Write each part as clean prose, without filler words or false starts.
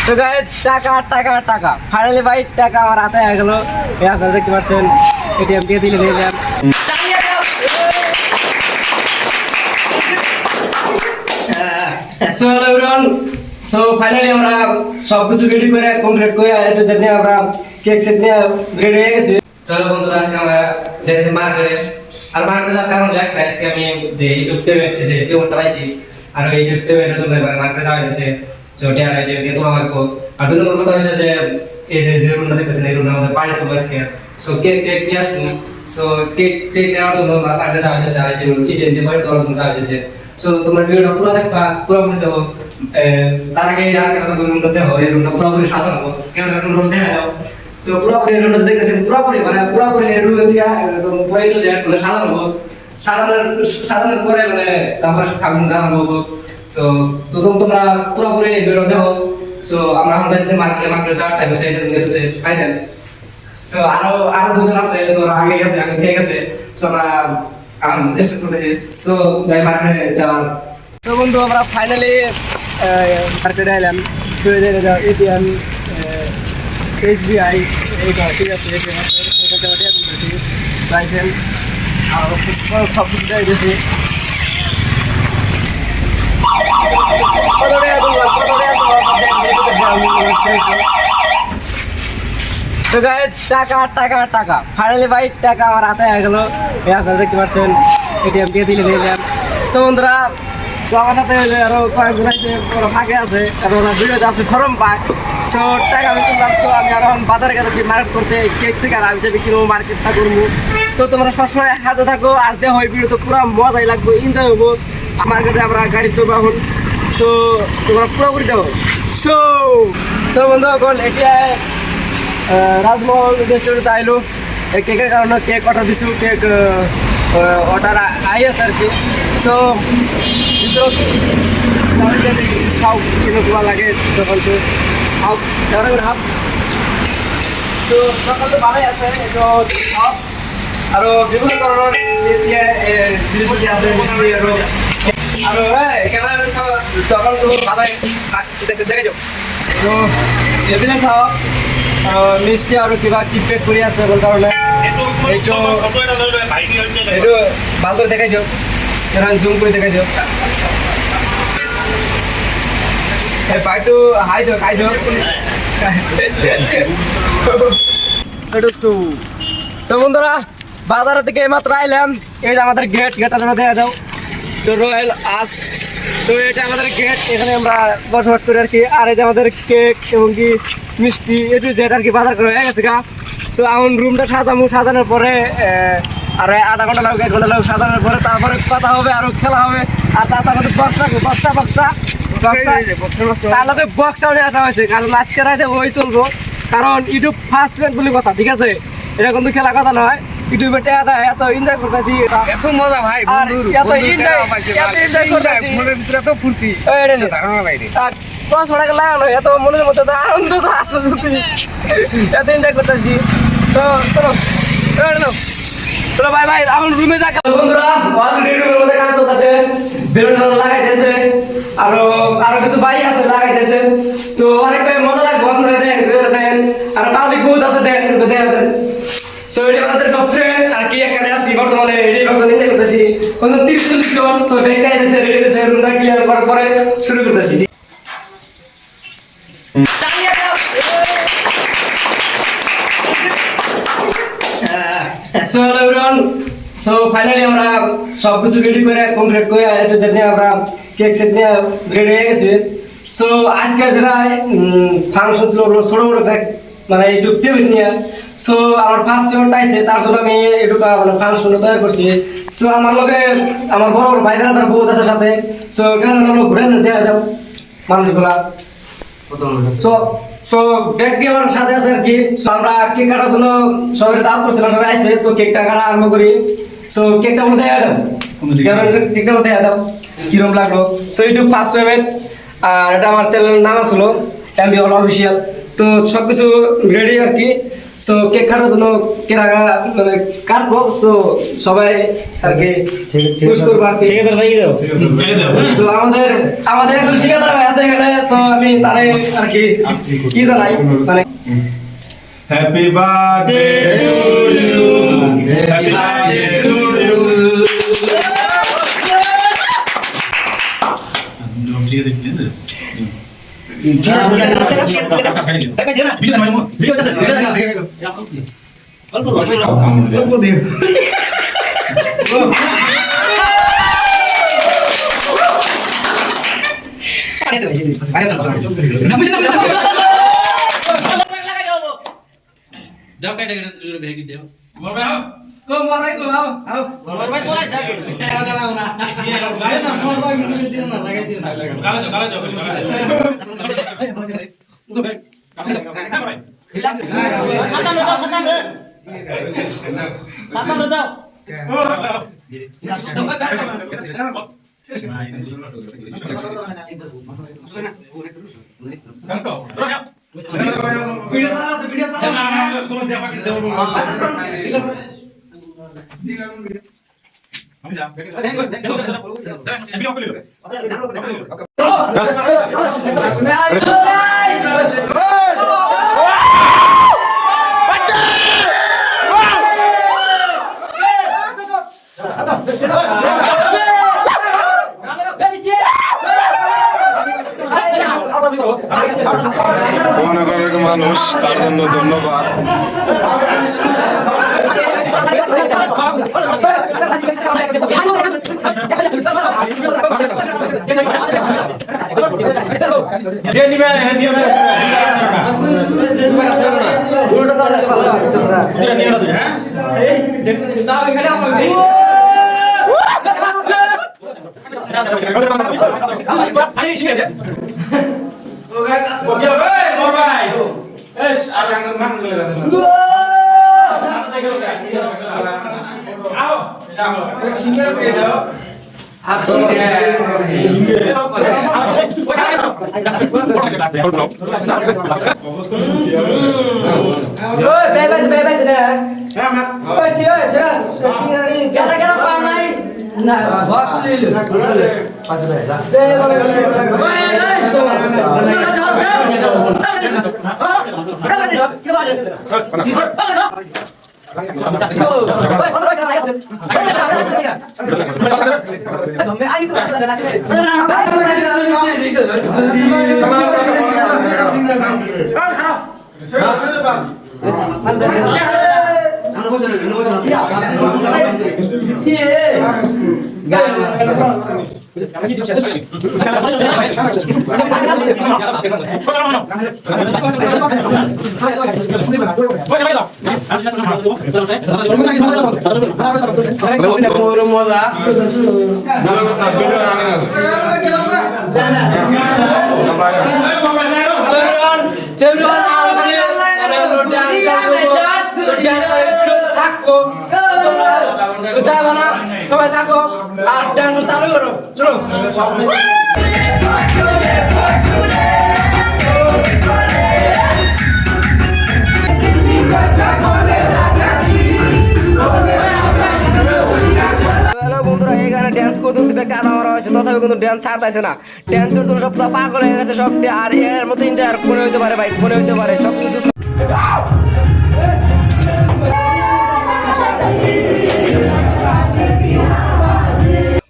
তো গাইস টাকা টাকা টাকা ফাইনালি ভাই টাকা আমার হাতে হয়ে গেল। আপনারা দেখতে পাচ্ছেন এটিএম দিয়ে দিলে নিলাম। So hello everyone, so finally আমরা সব কিছু রেডি করে কমপ্লিট করে একটু জানি আমরা কেক সেট নিয়ে রেডি হয়ে গেছি। চলো বন্ধুরা, আজকে আমরা যাচ্ছি মার্কেটে। আর মার্কেটে যাওয়ার কারণ একটা, আজকে আমি যে ইউটিউব পেমেন্টটা পাইছি, আর এই ইউটিউব পেমেন্টের জন্য এবার মার্কেটে যাওয়া হয়েছে। সো টিয়ারা দিয়ে তোমার লাগবো। আর দুই নম্বর কথা হচ্ছে যে এই যে রুমটা দেখতেছেন, এই রুমটা আমাদের পার্টি সব আজকে। সো কেক নিয়ে আসবো। সো কেক নেওয়ার জন্য মার্কেটে যাওয়া হয়েছে, আর এটিএম দিয়ে বাড়ি দেওয়ার জন্য যাওয়া হয়েছে। সো তোমরা ভিডিওটা পুরো দেখবা, পুরোপুরি দেবো। তার আগে আর একটা কথা, রুমটা দেখো, এই রুমটা পুরোপুরি সাজানো। কেন রুমটা দেখা দাও। তো পুরোপুরি রুমটা দেখতেছেন, পুরোপুরি এই রুম দিয়ে একদম পুরো একটু সাজানো। সাজানোর পরে মানে তারপরে ফাংশন জানাবো। সো তো তোমরা পুরোপুরি ভিডিও দেখো। সো আমরা এখন যাচ্ছি মার্কেটে যাওয়ার টাইম হচ্ছে, গেছে ফাইনাল। সো আরো দুজন আছে, সো আগে গেছে, আগে থেকে গেছে। সো আমরা স্টার্ট করতেছি। তো যাই মার্কেটে যাওয়ার। তো বন্ধু, আমরা ফাইনালি মার্কেটে এলাম। তো এটিএম SBI এইটা ঠিক আছে, এটিএম আছে, এটা দেওয়া দিয়ে দিতেছি লাইসেন্স আর সব কিছু দিয়ে দিয়েছি। তো গাইস টাকা টাকা টাকা ফাইনালি ভাই টাকা আমার হাতে হয়ে গেল। আপনারা দেখতে পাচ্ছেন এটিএম দিয়ে দিলে নিলাম। সো বন্ধুরা, তো আমার সাথে আরো কয়েকজন আছে, ফাঁকে আছে, কারণ ওরা ভিডিওতে আছে ফরম পায়। সো টাকা আমি তুললাম। সো আমি আর এখন বাজারে গেছি মার্কেট করতে, কেক শিকার আমি যাবি কিনবো, মার্কেটটা করবো। সো তোমরা সবসময় হাতে থাকো আর দেহ হয় ভিডিও, তো পুরো মজাই লাগবে, এনজয় হবো। মার্কেটে আমরা গাড়ি চলবো এখন। সো তোমরা পুরোপুরি দেবো। সো বন্ধু, এখন এটা রাজমহল রেস্টুরেন্টে আইলো এই কেকের কারণে। কেক অর্ডার দিচ্ছি, কেক অর্ডার আইএস আর কি। সো খাও কিনো লাগে তখন তো খাও হাফ। তো সকাল তো ভালোই আছে, তো খাও। আরো বিভিন্ন ধরনের জিনিস আছে, আরো তখন তো ভালোই দেখে যাও। তো এদিনে খাও মিষ্টি আৰু কিবা কি পেক কৰি আছে বল কাৰণে এইটো ভালদৰে দেখাই দিয়ক, জুম কৰি দেখাই দিয়ক। এই পাইটো হাই দিয়ক, হাই দিয়ক। তো বন্ধুরা, বাজারের থেকে মাত্র আইলাম। এই যে আমাদের গেটটা দেখা যাও, তো রয়্যাল আস। তো এটা আমাদের গেট, এখানে আমরা বসবাস করি আর কি। আর এই যে আমাদের কেক এবং কি মিষ্টি এটু যেটা আর কি বাজার করে হয়ে গেছে গা। সো এখন রুমটা সাজানোর পরে আর আধা ঘন্টা লাগবে, 1 ঘন্টা লাগবে সাজানোর পরে। তারপরে কথা হবে, আরো খেলা হবে। আর তার মধ্যে বক্সটাও নিয়ে আসা হয়েছে, কারণ আজকে রাতে ওই চলবো। কারণ ইউটিউব ফার্স্ট পেমেন্ট বলে কথা, ঠিক আছে? এটা কিন্তু খেলা কথা নয়। ইউটিউবে টাকা দেয়, এত এনজয় করতেছি, এত মজা ভাই, এত এনজয় করতেছি, এত ফুর্তি ধারণা বাইরে। আর 10 টাকা লাগানো, এত মনের মধ্যে তো আনন্দ তো আসে, এত এনজয় করতেছি। তো চলো চলো ভাই ভাই, এখন রুমে যাক। বন্ধুরা, অলরেডি রুমের মধ্যে কাজ চলতেছে, বেলুন লাগাইতেছে, আরো কিছু ভাই আছে লাগাইতেছে। তো অনেক মজা লাগবে, আপনারা দেন আর পাবলিক বহুত আছে, দেন। সো এটি আমাদের সব ফ্রেন্ড আর কি, এখানে আসি বর্তমানে রেডি এনজয় করতেছি। 30-40 জন। তো ব্যাগটা এসেছে, রেডি এসেছে, রুমটা ক্লিয়ার করার পরে শুরু করতেছি। So hello everyone, so finally আমরা সব কিছু রেডি করে কমপ্লিট করে একটু জানি আমরা কেক সেট নিয়ে রেডি হয়ে গেছি। সো আজকের যেটা ফাংশন ছিল ছোট মানে একটু পেমেন্ট নিয়ে। সো আমার ফার্স্ট পেমেন্ট আইছে, তার জন্য আমি একটু মানে ফাংশন তৈরি করছি। সো আমার লগে আমার বড় ভাইরা তার বউ আছে সাথে। সো এখানে আমরা ঘুরে দেখা দাও মানুষগুলা। সো ব্যাগটি আমার সাথে আছে আর কি। সো আমরা কেক কাটার জন্য সবাই দাঁত করছিলাম, সবাই আইসে। তো কেকটা কাটা আরম্ভ করি। সো কেকটা মধ্যে দেখা দাও, কেকটা মধ্যে দেখা দাও কিরম লাগলো। সো ইউটিউব ফার্স্ট পেমেন্ট, আর এটা আমার চ্যানেলের নাম আসলো MB All Official। তো সব কিছু রেডি আর কি। সো কেক কাটার জন্য কেরাকা মানে কাটবো, সো সবাই আর কি পুশ করবো আর কি। সো আমাদের একজন ঠিকাদার ভাই আছে এখানে, সো আমি তারে আর কি কি জানাই মানে Happy birthday to you. Happy birthday to you. যাও কাইটা কাইটা দুটো ভেগে দেও কো মারাই কো আও আও ভাই কোলাই থাকে দাঁড়াও না মোর ভাই ভিডিও দিও না লাগাই দিও কালা যাও সাতান্ন দাও ভিডিও চালাছে ভিডিও অনেক অনেক মানুষ, তার জন্য ধন্যবাদ। মজা সবাই থাকো আর ডান্স চালু করো, চলো। বন্ধুরা এখানে ড্যান্স করতে কাদা মারা হয়েছে, তথাপি কিন্তু ড্যান্স ছাড়তেছে না। ড্যান্সের জন্য সব পাগল হয়ে গেছে সব, আর এর মতো এনজয় আর মনে হইতে পারে ভাই, মনে হইতে পারে সবকিছু।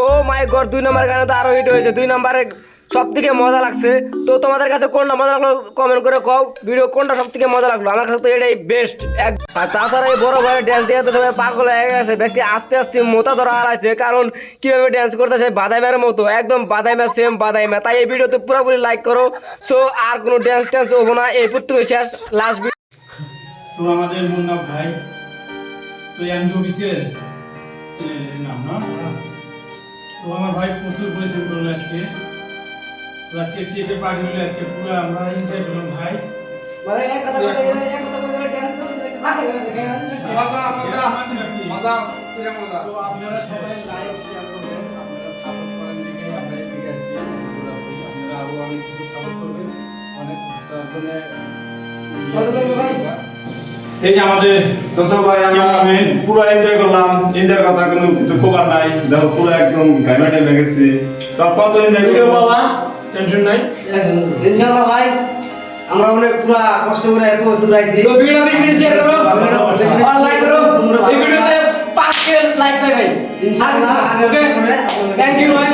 ও মাই গড, 2 নম্বর গানে তো আরো হিট হয়েছে। 2 নম্বরে সব থেকে মজা লাগছে। তো তোমাদের কাছে কোনটা মজা লাগলো কমেন্ট করে কও, ভিডিও কোনটা সব থেকে মজা লাগলো। আমার কাছে তো এটাই বেস্ট। আর তাছাড়া এই বড় বড় ড্যান্স দিয়ে তো সবাই পাগল হয়ে গেছে, ব্যক্তি আস্তে আস্তে মোতা ধরা হারাইছে, কারণ কিভাবে ড্যান্স করতেছে বাদাইমের মতো, একদম বাদাইমা সেম বাদাইমা। তাই এই ভিডিওতে পুরোপুরি লাইক করো। সো আর কোনো ড্যান্স ট্যান্স হবো না, এই প্রত্যেক শেষ লাস্ট। তো আমাদের মুন্না ভাই তো এমডিওবিসির ছেলের নাম না, তো আমার ভাই প্রচুর পরিশ্রম করলো আজকে। তো আজকে কেকের পার্টি হলো, আজকে পুরো আমরা এনজয় করলাম ভাই। মানে এক কথা বলতে গেলে ড্যান্স করতে মজা মজা মজা পুরো মজা। তো আপনারা সবাই লাইক শেয়ার করবেন, আপনারা সাপোর্ট করেন দেখে আমরা এদিকে আসছি। আপনারা আরো অনেক কিছু সাপোর্ট করবেন, অনেক তারপরে ভাই এই যে আমাদের তো সবাই আমরা Cameraman। পুরো এনজয় করলাম, এনজয় কথা কোনো কিছু খবর নাই, দেখো পুরো একদম গাইমাটে লেগেছে। তো কত এনজয় ভিডিও করলাম, বাবা টেনশন নাই। ইনশাআল্লাহ ভাই আমরা অনেক পুরা কষ্ট করে এত দূর আইছি তো ভিডিও বেশি বেশি শেয়ার করো আর লাইক করো এই ভিডিওতে 5k লাইক চাই ভাই ইনশাআল্লাহ ওকে থ্যাংক ইউ ভাই